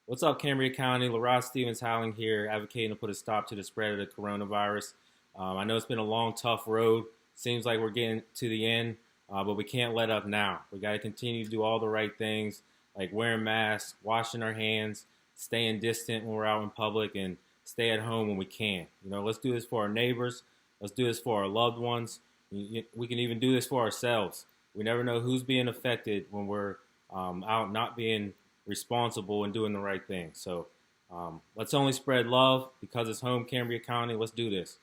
What's up, Cambria County? LaRod Stephens-Howling here, advocating to put a stop to the spread of the coronavirus. I know it's been a long, tough road. Seems like we're getting to the end, but we can't let up now. We got to continue to do all the right things, like wearing masks, washing our hands, staying distant when we're out in public, and stay at home when we can. Let's do this for our neighbors. Let's do this for our loved ones. We can even do this for ourselves. We never know who's being affected when we're out not being responsible and doing the right thing. So let's only spread love because it's home, Cambria County. Let's do this.